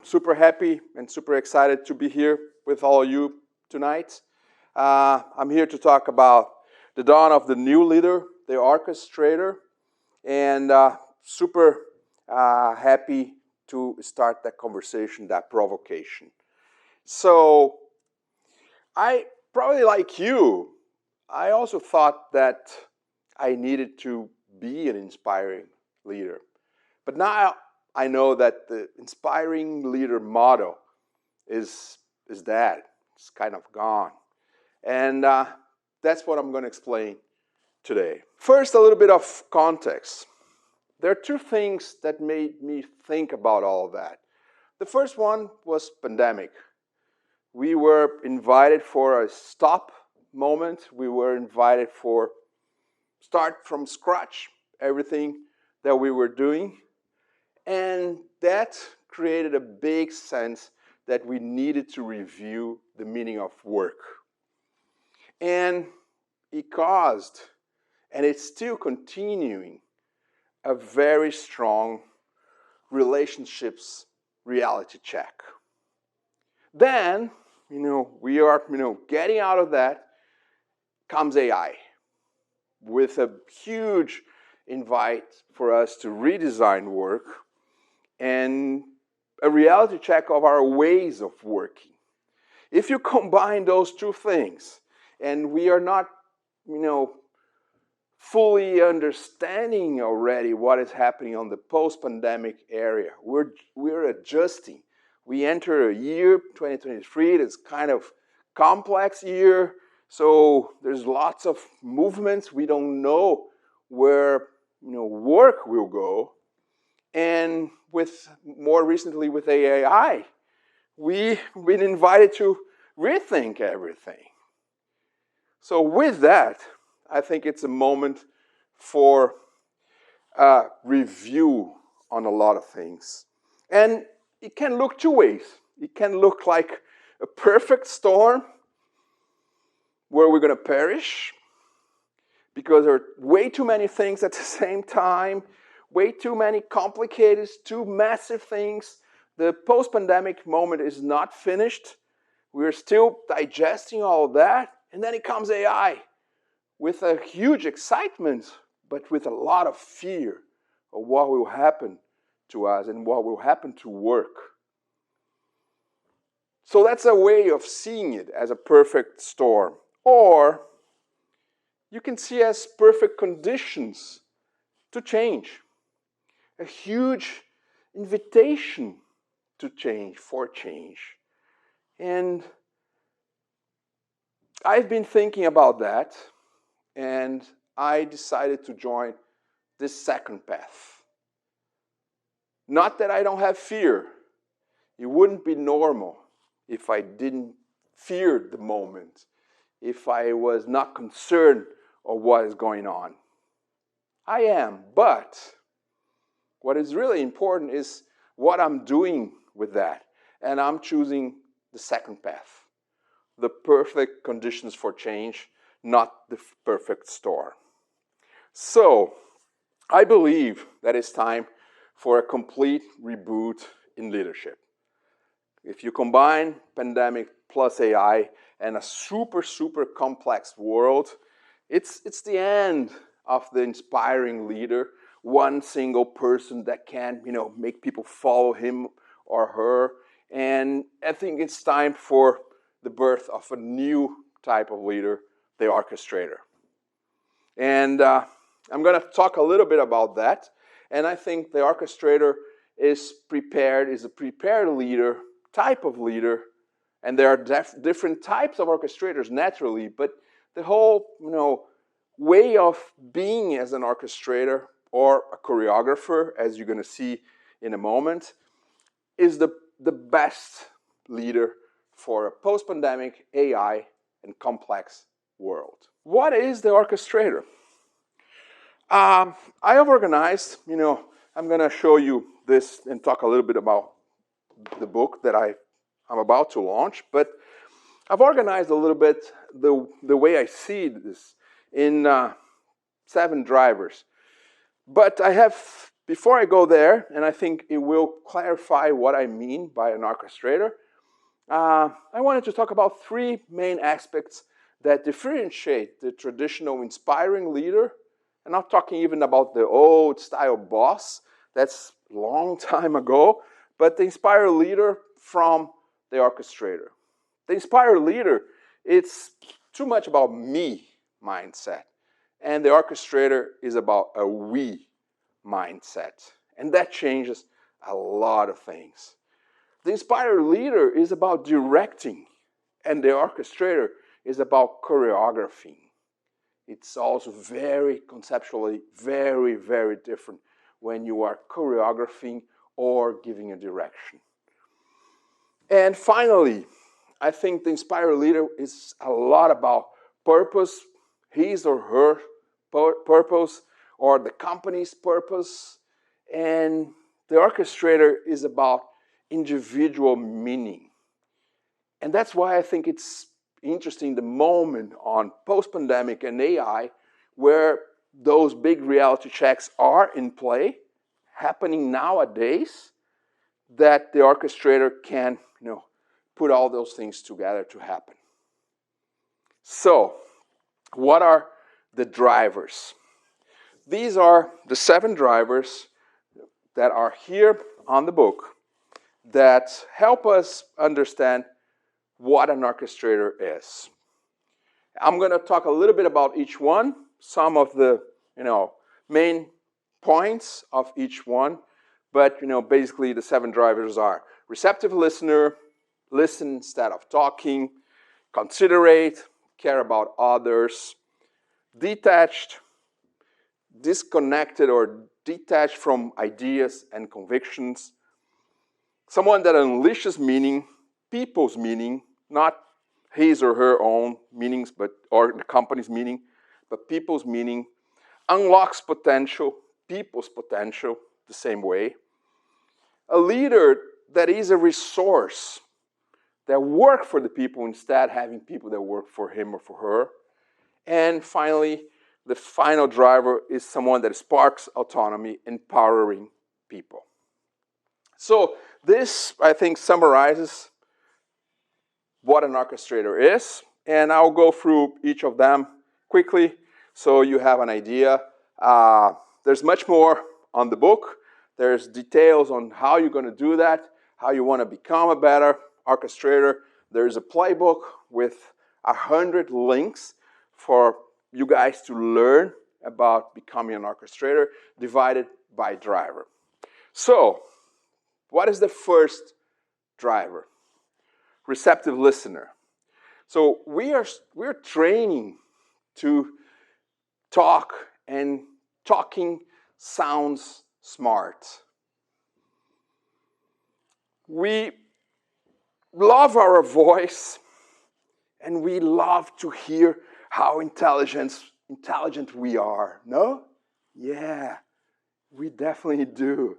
super happy and super excited to be here with all of you tonight. I'm here to talk about the dawn of the new leader, the orchestrator, and super happy to start that conversation, that provocation. So, I probably like you, I also thought that I needed to be an inspiring leader. But now I know that the inspiring leader motto is dead. It's kind of gone. And that's what I'm going to explain today. First, a little bit of context. There are two things that made me think about all of that. The first one was pandemic. We were invited for a stop moment. We were invited for start from scratch, everything that we were doing. And that created a big sense that we needed to review the meaning of work. And it caused, and it's still continuing, a very strong relationships reality check. Then, we are, getting out of that comes AI with a huge invite for us to redesign work and a reality check of our ways of working. If you combine those two things, and we are not, fully understanding already what is happening on the post-pandemic area, we're adjusting. We enter a year, 2023, that's kind of complex year, so there's lots of movements. We don't know where, work will go. And more recently with AI, we've been invited to rethink everything. So with that, I think it's a moment for review on a lot of things. And it can look two ways. It can look like a perfect storm where we're going to perish because there are way too many things at the same time, way too many complicated, too massive things. The post-pandemic moment is not finished. We're still digesting all of that. And then it comes AI with a huge excitement, but with a lot of fear of what will happen to us and what will happen to work. So that's a way of seeing it as a perfect storm. Or you can see as perfect conditions to change. A huge invitation to change, for change. And I've been thinking about that, and I decided to join this second path. Not that I don't have fear. It wouldn't be normal if I didn't fear the moment, if I was not concerned of what is going on. I am, but what is really important is what I'm doing with that. And I'm choosing the second path. The perfect conditions for change, not the perfect storm. So, I believe that it's time for a complete reboot in leadership. If you combine pandemic plus AI and a super, super complex world, it's the end of the inspiring leader, one single person that can, make people follow him or her. And I think it's time for the birth of a new type of leader, the orchestrator. And I'm going to talk a little bit about that. And I think the orchestrator is a prepared leader, type of leader. And there are different types of orchestrators naturally, but the whole, way of being as an orchestrator or a choreographer, as you're going to see in a moment, is the best leader for a post-pandemic AI and complex world. What is the orchestrator? I have organized, I'm going to show you this and talk a little bit about the book that I'm about to launch, but I've organized a little bit the way I see this in 7 drivers. But I have before I go there, and I think it will clarify what I mean by an orchestrator, I wanted to talk about three main aspects that differentiate the traditional inspiring leader. I'm not talking even about the old style boss, that's a long time ago, but the inspired leader from the orchestrator. The inspired leader, it's too much about me mindset, and the orchestrator is about a we mindset, and that changes a lot of things. The inspired leader is about directing, and the orchestrator is about choreographing. It's also very conceptually very, very different when you are choreographing or giving a direction. And finally, I think the inspired leader is a lot about purpose, his or her purpose, or the company's purpose. And the orchestrator is about individual meaning. And that's why I think it's interesting the moment on post-pandemic and AI where those big reality checks are in play, happening nowadays, that the orchestrator can, put all those things together to happen. So, what are the drivers? These are the 7 drivers that are here on the book that help us understand what an orchestrator is. I'm going to talk a little bit about each one, some of the main points of each one, but basically the 7 drivers are receptive listener, listen instead of talking, considerate, care about others, detached, disconnected or detached from ideas and convictions, someone that unleashes meaning, people's meaning, not his or her own meanings, or the company's meaning, but people's meaning, unlocks potential, people's potential, the same way. A leader that is a resource that work for the people instead having people that work for him or for her. And finally, the final driver is someone that sparks autonomy, empowering people. So this, I think, summarizes what an orchestrator is, and I'll go through each of them quickly so you have an idea. There's much more on the book. There's details on how you're going to do that, how you want to become a better orchestrator. There's a playbook with 100 links for you guys to learn about becoming an orchestrator, divided by driver. So, what is the first driver? Receptive listener. So we're training to talk, and talking sounds smart. We love our voice, and we love to hear how intelligent we are. No? Yeah, we definitely do.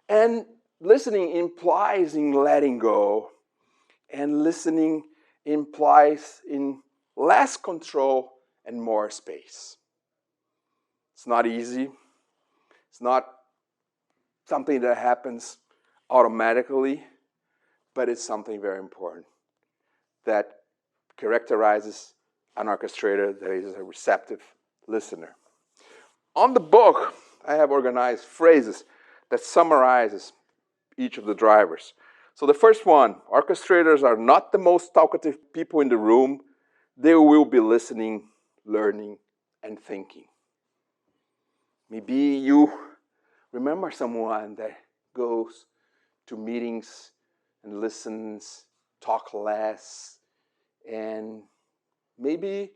And listening implies in letting go, and listening implies in less control and more space. It's not easy. It's not something that happens automatically, but it's something very important that characterizes an orchestrator that is a receptive listener. On the book, I have organized phrases that summarizes each of the drivers. So the first one, orchestrators are not the most talkative people in the room. They will be listening, learning, and thinking. Maybe you remember someone that goes to meetings and listens, talk less, and maybe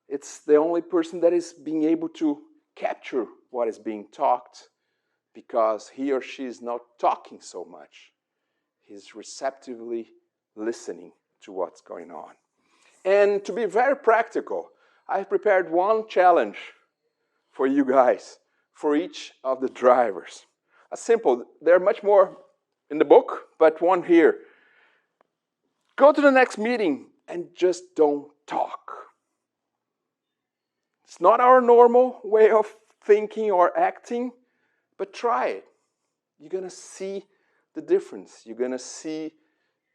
it's the only person that is being able to capture what is being talked because he or she is not talking so much. He's receptively listening to what's going on. And to be very practical, I've prepared one challenge for you guys, for each of the drivers. A simple, there are much more in the book, but one here. Go to the next meeting and just don't talk. It's not our normal way of thinking or acting, But try it. You're going to see the difference. You're going to see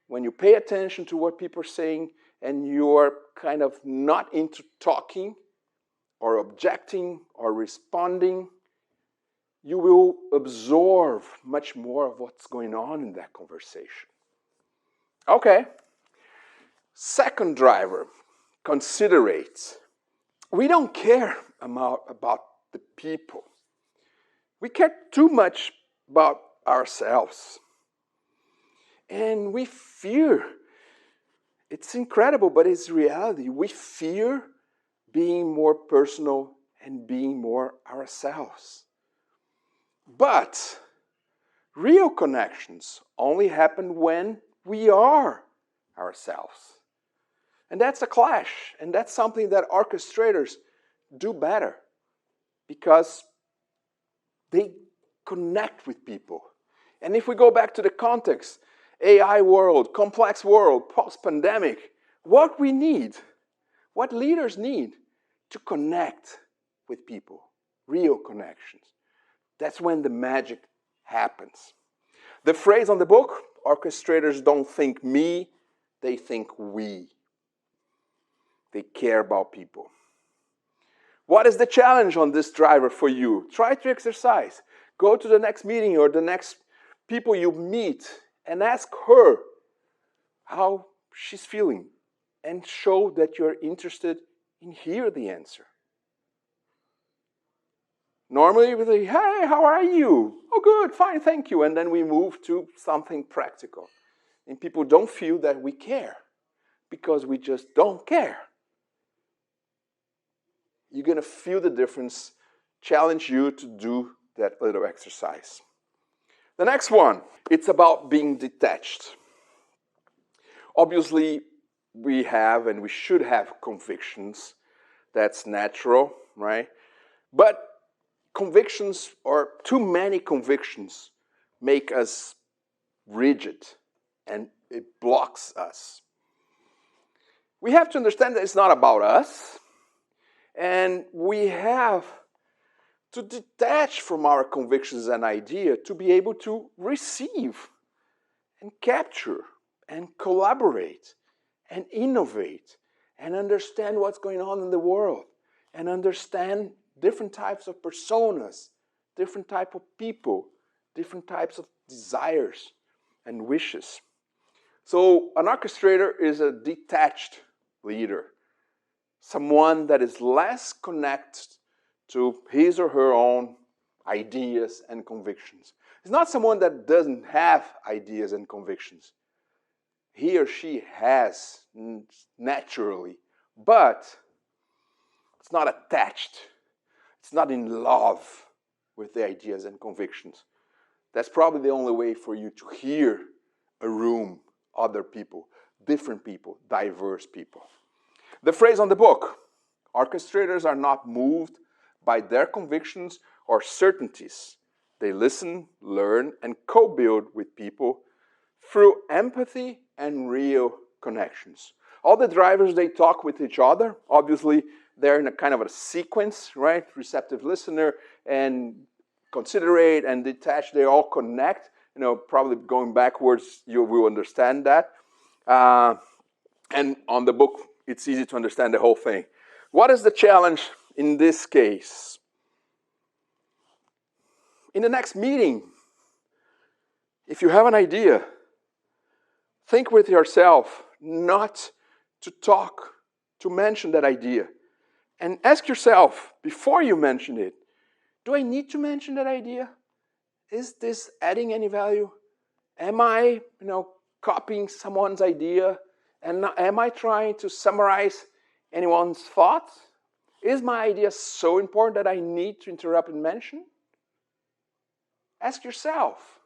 when you pay attention to what people are saying and you're kind of not into talking or objecting or responding, you will absorb much more of what's going on in that conversation. Okay. Second driver, considerate. We don't care about the people. We care too much about ourselves. And we fear, it's incredible, but it's reality. We fear being more personal and being more ourselves. But real connections only happen when we are ourselves. And that's a clash, and that's something that orchestrators do better because they connect with people. And if we go back to the context, AI world, complex world, post-pandemic, what we need, what leaders need to connect with people, real connections. That's when the magic happens. The phrase on the book, orchestrators don't think me, they think we. They care about people. What is the challenge on this driver for you? Try to exercise. Go to the next meeting or the next people you meet and ask her how she's feeling and show that you're interested in hear the answer. Normally we say, hey, how are you? Oh, good, fine, thank you. And then we move to something practical. And people don't feel that we care because we just don't care. You're going to feel the difference. Challenge you to do that little exercise. The next one, it's about being detached. Obviously, we have and we should have convictions. That's natural, right? But convictions, or too many convictions, make us rigid and it blocks us. We have to understand that it's not about us. And we have to detach from our convictions and ideas to be able to receive and capture and collaborate and innovate and understand what's going on in the world and understand different types of personas, different types of people, different types of desires and wishes. So an orchestrator is a detached leader. Someone that is less connected to his or her own ideas and convictions. It's not someone that doesn't have ideas and convictions. He or she has naturally, but it's not attached. It's not in love with the ideas and convictions. That's probably the only way for you to hear a room, other people, different people, diverse people. The phrase on the book, orchestrators are not moved by their convictions or certainties. They listen, learn, and co-build with people through empathy and real connections. All the drivers, they talk with each other. Obviously, they're in a kind of a sequence, right? Receptive listener and considerate and detached, they all connect. You know, probably going backwards, you will understand that. And on the book, it's easy to understand the whole thing. What is the challenge in this case? In the next meeting, if you have an idea, think with yourself not to talk, to mention that idea. And ask yourself, before you mention it, do I need to mention that idea? Is this adding any value? Am I, copying someone's idea? And am I trying to summarize anyone's thoughts? Is my idea so important that I need to interrupt and mention? Ask yourself.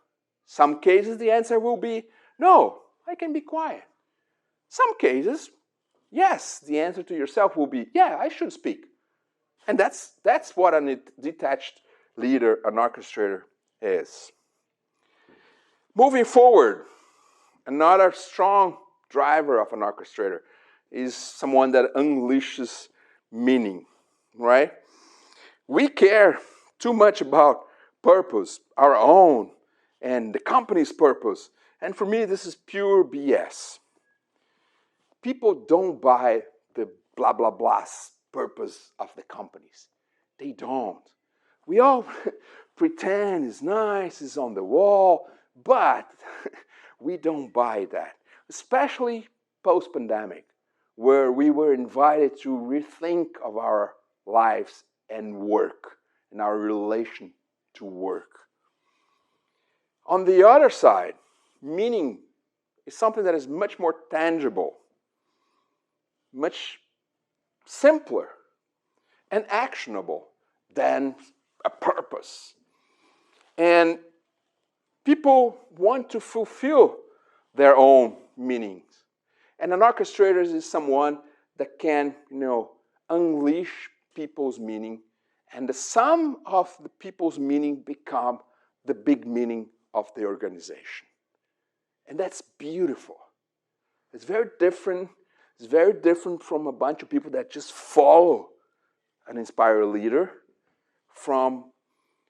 Some cases the answer will be, no, I can be quiet. Some cases, yes, the answer to yourself will be, yeah, I should speak. And that's what a detached leader, an orchestrator is. Moving forward, another strong driver of an orchestrator is someone that unleashes meaning, right? We care too much about purpose, our own, and the company's purpose. And for me, this is pure BS. People don't buy the blah, blah, blah's purpose of the companies. They don't. We all pretend it's nice, it's on the wall, but we don't buy that, especially post-pandemic, where we were invited to rethink of our lives and work, and our relation to work. On the other side, meaning is something that is much more tangible, much simpler and actionable than a purpose. And people want to fulfill their own meanings. And an orchestrator is someone that can, unleash people's meaning, and the sum of the people's meaning become the big meaning of the organization. And that's beautiful. It's very different. It's very different from a bunch of people that just follow an inspired leader, from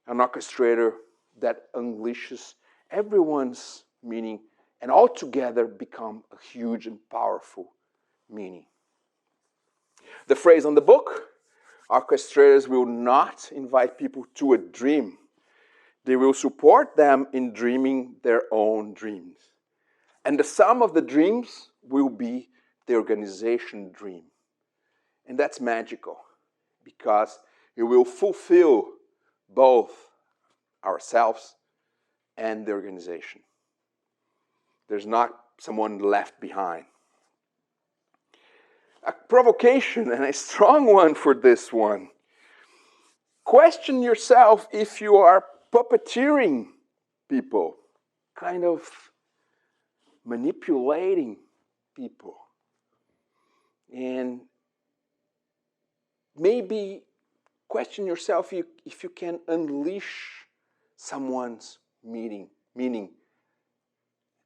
an orchestrator that unleashes everyone's meaning and all together become a huge and powerful meaning. The phrase on the book, orchestrators will not invite people to a dream. They will support them in dreaming their own dreams. And the sum of the dreams will be the organization dream. And that's magical, because it will fulfill both ourselves and the organization. There's not someone left behind. A provocation, and a strong one for this one. Question yourself if you are puppeteering people, kind of manipulating people. And maybe question yourself if you can unleash someone's meaning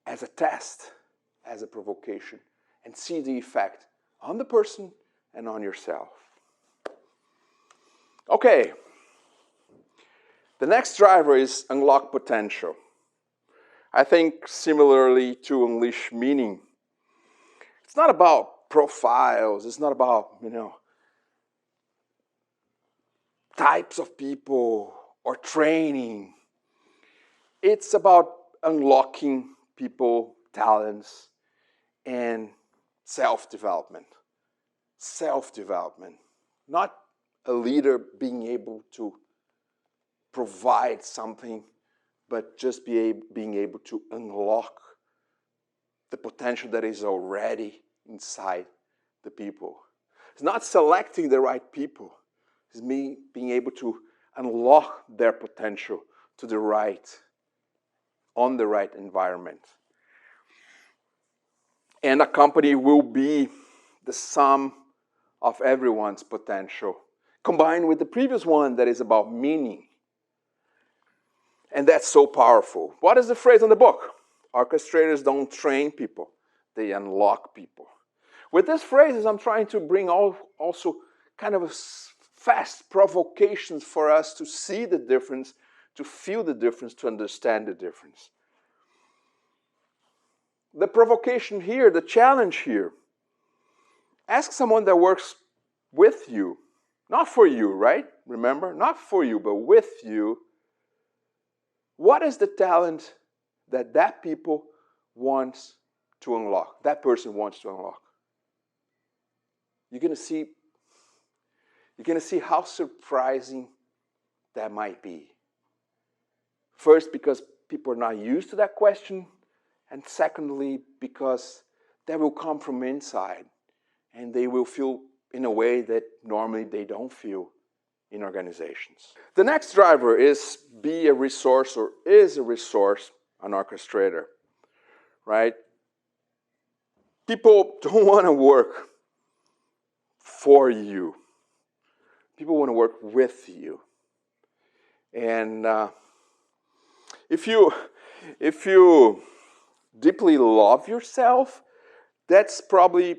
as a test, as a provocation, and see the effect on the person and on yourself. Okay. The next driver is unlock potential. I think similarly to unleash meaning, it's not about profiles, it's not about, types of people or training. It's about unlocking people, talents, and self-development. Self-development. Not a leader being able to provide something, but just being able to unlock the potential that is already inside the people. It's not selecting the right people. It's me being able to unlock their potential to the right, on the right environment. And a company will be the sum of everyone's potential, combined with the previous one that is about meaning. And that's so powerful. What is the phrase on the book? Orchestrators don't train people, they unlock people. With these phrases, I'm trying to bring also kind of a fast provocations for us to see the difference, to feel the difference, to understand the difference. The provocation here, the challenge here, ask someone that works with you, not for you, right? Remember, not for you, but with you. What is the talent that people wants to unlock, that person wants to unlock? You're going to see how surprising that might be. First, because people are not used to that question, and secondly, because that will come from inside, and they will feel in a way that normally they don't feel in organizations. The next driver is be a resource, or is a resource, an orchestrator, right? People don't want to work for you. People want to work with you. And if you deeply love yourself, that's probably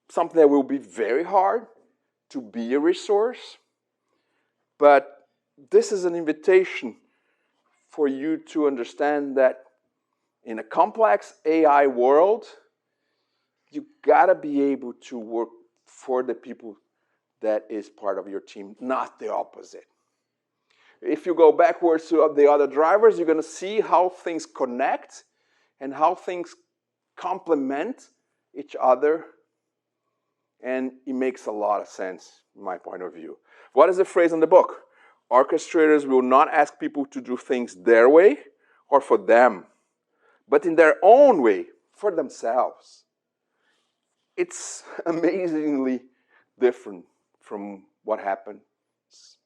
something that will be very hard to be a resource. But this is an invitation for you to understand that in a complex AI world, you gotta be able to work for the people that is part of your team, not the opposite. If you go backwards to the other drivers, you're gonna see how things connect and how things complement each other, and it makes a lot of sense in my point of view. What is the phrase in the book? Orchestrators will not ask people to do things their way or for them, but in their own way, for themselves. It's amazingly different from what happens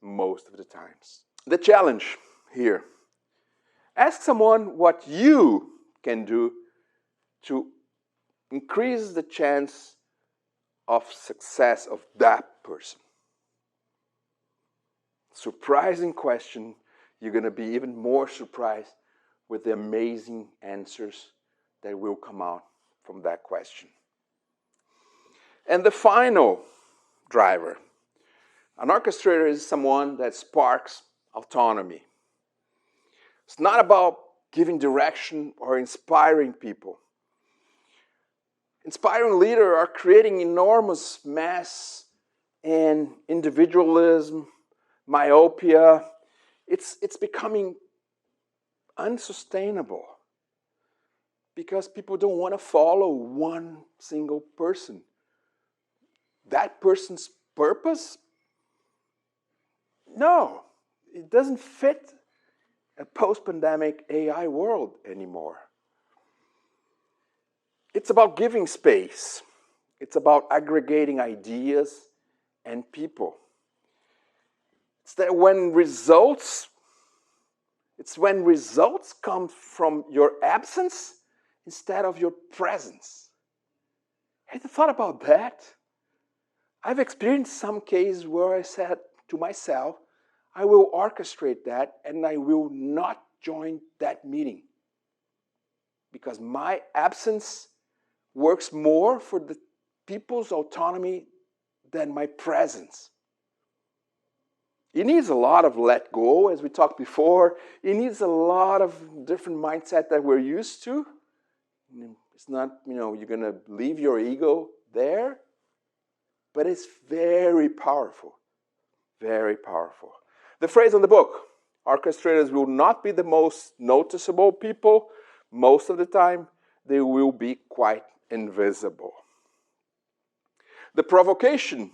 most of the times. The challenge here: ask someone what you can do to increase the chance of success of that person. Surprising question. You're going to be even more surprised with the amazing answers that will come out from that question. And the final driver. An orchestrator is someone that sparks autonomy. It's not about giving direction or inspiring people. Inspiring leaders are creating enormous mass and individualism, myopia. It's becoming unsustainable because people don't want to follow one single person. That person's purpose? No, it doesn't fit a post-pandemic AI world anymore. It's about giving space. It's about aggregating ideas and people. It's when results come from your absence instead of your presence. Have you thought about that? I've experienced some cases where I said to myself, I will orchestrate that and I will not join that meeting because my absence works more for the people's autonomy than my presence. It needs a lot of let go, as we talked before. It needs a lot of different mindset that we're used to. It's not, you're going to leave your ego there, but it's very powerful, very powerful. The phrase in the book, orchestrators will not be the most noticeable people. Most of the time, they will be quite invisible. The provocation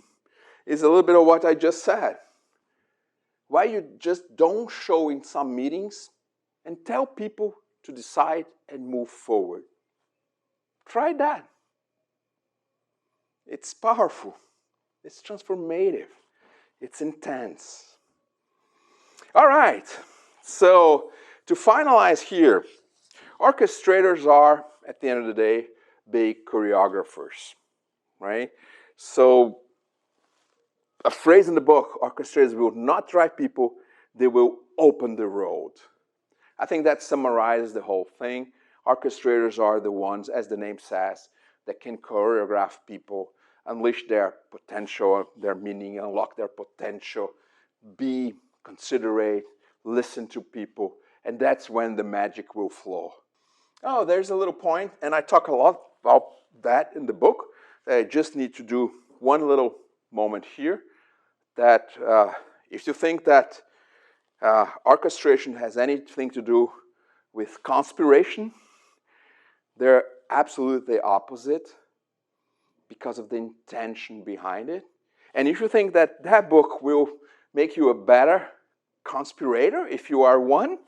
is a little bit of what I just said. Why you just don't show in some meetings and tell people to decide and move forward. Try that. It's powerful. It's transformative. It's intense. All right. So to finalize here, orchestrators are, at the end of the day, big choreographers, right? So a phrase in the book, orchestrators will not drive people, they will open the road. I think that summarizes the whole thing. Orchestrators are the ones, as the name says, that can choreograph people, unleash their potential, their meaning, unlock their potential, be considerate, listen to people, and that's when the magic will flow. Oh, there's a little point, and I talk a lot about that in the book. I just need to do one little moment here, that if you think that orchestration has anything to do with conspiration, they're absolutely opposite because of the intention behind it. And if you think that that book will make you a better conspirator, if you are one,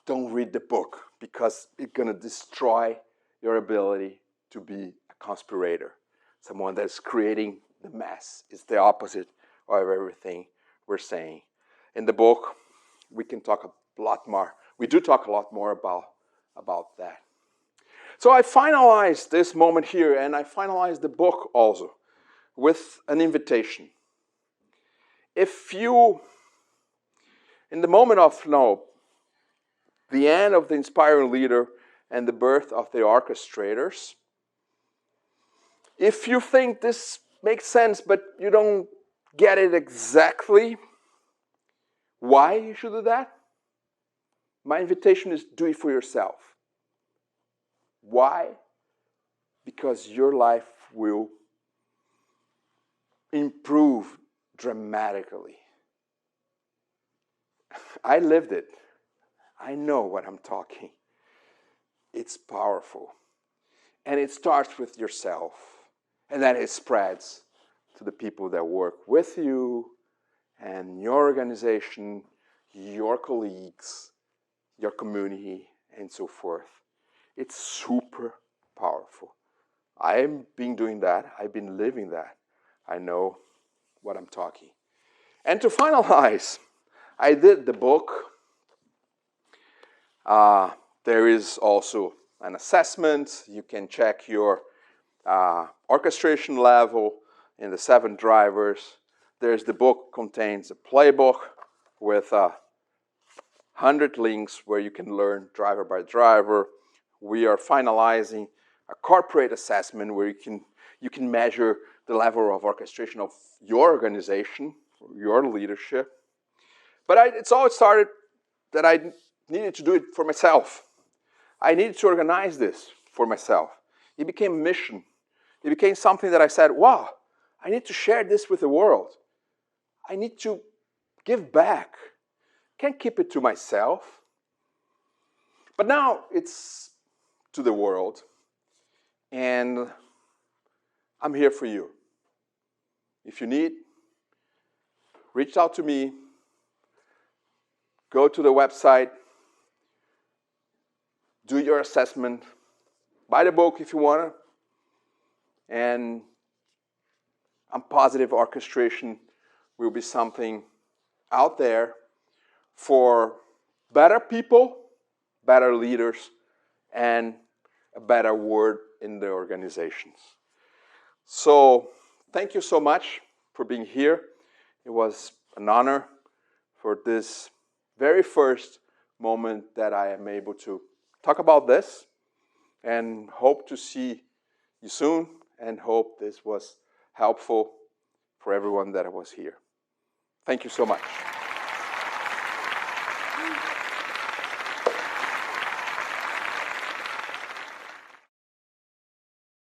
don't read the book because it's going to destroy your ability to be a conspirator. Someone that's creating the mess. It's the opposite of everything we're saying. In the book, we can talk a lot more. We do talk a lot more about that. So I finalized this moment here, and I finalized the book also with an invitation. If you, in the moment of the end of the inspiring leader and the birth of the orchestrators, if you think this makes sense, but you don't get it exactly, Why you should do that? My invitation is do it for yourself. Why? Because your life will improve dramatically. I lived it. I know what I'm talking. It's powerful. And it starts with yourself. And then it spreads to the people that work with you and your organization, your colleagues, your community, and so forth. It's super powerful. I've been doing that. I've been living that. I know what I'm talking. And to finalize, I did the book. There is also an assessment. You can check your orchestration level in the 7 drivers. There's the book contains a playbook with 100 links where you can learn driver by driver. We are finalizing a corporate assessment where you can measure the level of orchestration of your organization, your leadership. But it's all started that I needed to do it for myself. I needed to organize this for myself. It became a mission. It became something that I said, wow, I need to share this with the world. I need to give back. Can't keep it to myself. But now it's to the world. And I'm here for you. If you need, reach out to me. Go to the website. Do your assessment. Buy the book if you want to. And I'm positive orchestration will be something out there for better people, better leaders, and a better word in the organizations. So thank you so much for being here. It was an honor for this very first moment that I am able to talk about this, and hope to see you soon, and hope this was helpful for everyone that was here. Thank you so much.